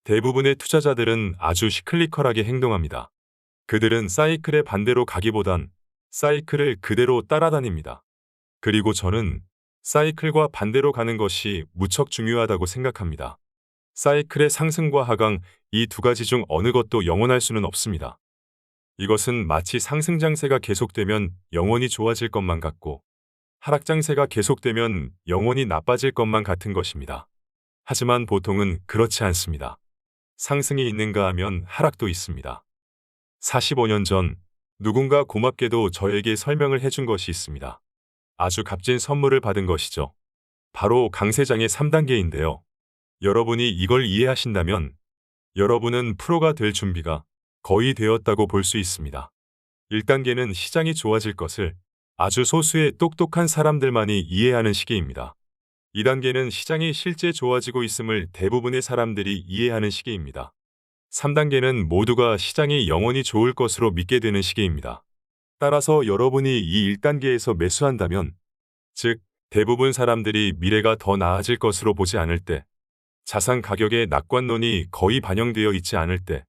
대부분의 투자자들은 아주 시클리컬하게 행동합니다. 그들은 사이클의 반대로 가기보단 사이클을 그대로 따라다닙니다. 그리고 저는 사이클과 반대로 가는 것이 무척 중요하다고 생각합니다. 사이클의 상승과 하강, 이 두 가지 중 어느 것도 영원할 수는 없습니다. 이것은 마치 상승장세가 계속되면 영원히 좋아질 것만 같고 하락장세가 계속되면 영원히 나빠질 것만 같은 것입니다. 하지만 보통은 그렇지 않습니다. 상승이 있는가 하면 하락도 있습니다. 45년 전 누군가 고맙게도 저에게 설명을 해준 것이 있습니다. 아주 값진 선물을 받은 것이죠. 바로 강세장의 3단계인데요. 여러분이 이걸 이해하신다면 여러분은 프로가 될 준비가 거의 되었다고 볼 수 있습니다. 1단계는 시장이 좋아질 것을 아주 소수의 똑똑한 사람들만이 이해하는 시기입니다. 2단계는 시장이 실제 좋아지고 있음을 대부분의 사람들이 이해하는 시기입니다. 3단계는 모두가 시장이 영원히 좋을 것으로 믿게 되는 시기입니다. 따라서 여러분이 이 1단계에서 매수한다면, 즉 대부분 사람들이 미래가 더 나아질 것으로 보지 않을 때, 자산 가격의 낙관론이 거의 반영되어 있지 않을 때,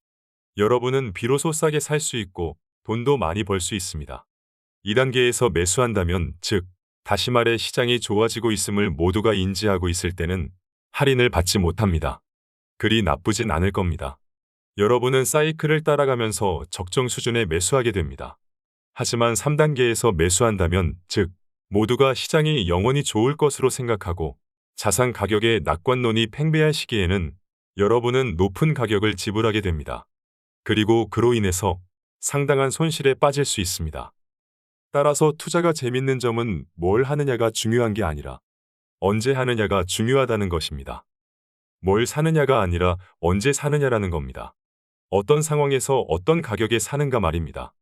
여러분은 비로소 싸게 살 수 있고 돈도 많이 벌 수 있습니다. 2단계에서 매수한다면, 즉 다시 말해 시장이 좋아지고 있음을 모두가 인지하고 있을 때는 할인을 받지 못합니다. 그리 나쁘진 않을 겁니다. 여러분은 사이클을 따라가면서 적정 수준에 매수하게 됩니다. 하지만 3단계에서 매수한다면, 즉 모두가 시장이 영원히 좋을 것으로 생각하고 자산 가격의 낙관론이 팽배할 시기에는 여러분은 높은 가격을 지불하게 됩니다. 그리고 그로 인해서 상당한 손실에 빠질 수 있습니다. 따라서 투자가 재밌는 점은 뭘 하느냐가 중요한 게 아니라 언제 하느냐가 중요하다는 것입니다. 뭘 사느냐가 아니라 언제 사느냐라는 겁니다. 어떤 상황에서 어떤 가격에 사는가 말입니다.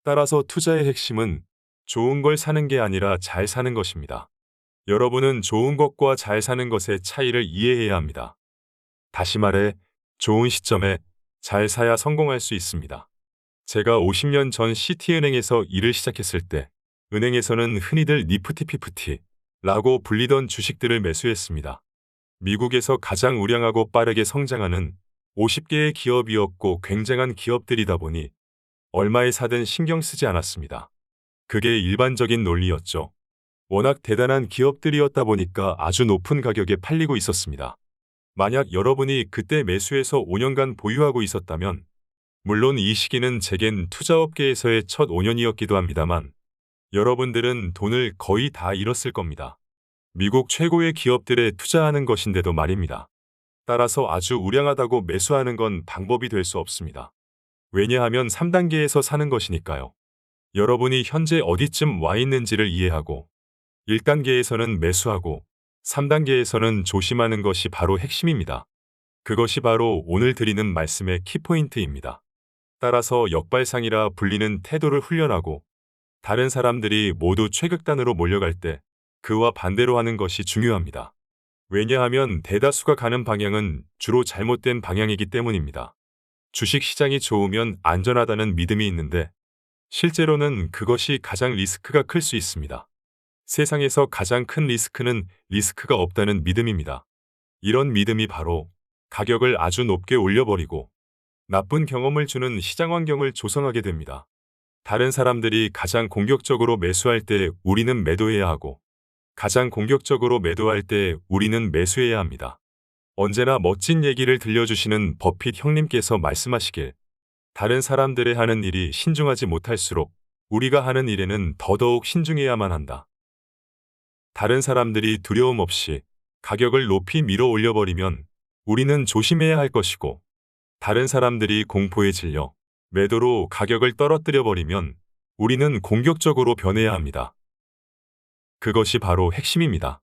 따라서 투자의 핵심은 좋은 걸 사는 게 아니라 잘 사는 것입니다. 여러분은 좋은 것과 잘 사는 것의 차이를 이해해야 합니다. 다시 말해 좋은 시점에 잘 사야 성공할 수 있습니다. 제가 50년 전 시티은행에서 일을 시작했을 때 은행에서는 흔히들 니프티 피프티라고 불리던 주식들을 매수했습니다. 미국에서 가장 우량하고 빠르게 성장하는 50개의 기업이었고 굉장한 기업들이다 보니 얼마에 사든 신경 쓰지 않았습니다. 그게 일반적인 논리였죠. 워낙 대단한 기업들이었다 보니까 아주 높은 가격에 팔리고 있었습니다. 만약 여러분이 그때 매수해서 5년간 보유하고 있었다면, 물론 이 시기는 제겐 투자업계에서의 첫 5년이었기도 합니다만 여러분들은 돈을 거의 다 잃었을 겁니다. 미국 최고의 기업들에 투자하는 것인데도 말입니다. 따라서 아주 우량하다고 매수하는 건 방법이 될 수 없습니다. 왜냐하면 3단계에서 사는 것이니까요. 여러분이 현재 어디쯤 와 있는지를 이해하고 1단계에서는 매수하고 3단계에서는 조심하는 것이 바로 핵심입니다. 그것이 바로 오늘 드리는 말씀의 키포인트입니다. 따라서 역발상이라 불리는 태도를 훈련하고 다른 사람들이 모두 최극단으로 몰려갈 때 그와 반대로 하는 것이 중요합니다. 왜냐하면 대다수가 가는 방향은 주로 잘못된 방향이기 때문입니다. 주식시장이 좋으면 안전하다는 믿음이 있는데 실제로는 그것이 가장 리스크가 클 수 있습니다. 세상에서 가장 큰 리스크는 리스크가 없다는 믿음입니다. 이런 믿음이 바로 가격을 아주 높게 올려버리고 나쁜 경험을 주는 시장 환경을 조성하게 됩니다. 다른 사람들이 가장 공격적으로 매수할 때 우리는 매도해야 하고 가장 공격적으로 매도할 때 우리는 매수해야 합니다. 언제나 멋진 얘기를 들려주시는 버핏 형님께서 말씀하시길 다른 사람들의 하는 일이 신중하지 못할수록 우리가 하는 일에는 더더욱 신중해야만 한다. 다른 사람들이 두려움 없이 가격을 높이 밀어 올려버리면 우리는 조심해야 할 것이고 다른 사람들이 공포에 질려 매도로 가격을 떨어뜨려 버리면 우리는 공격적으로 변해야 합니다. 그것이 바로 핵심입니다.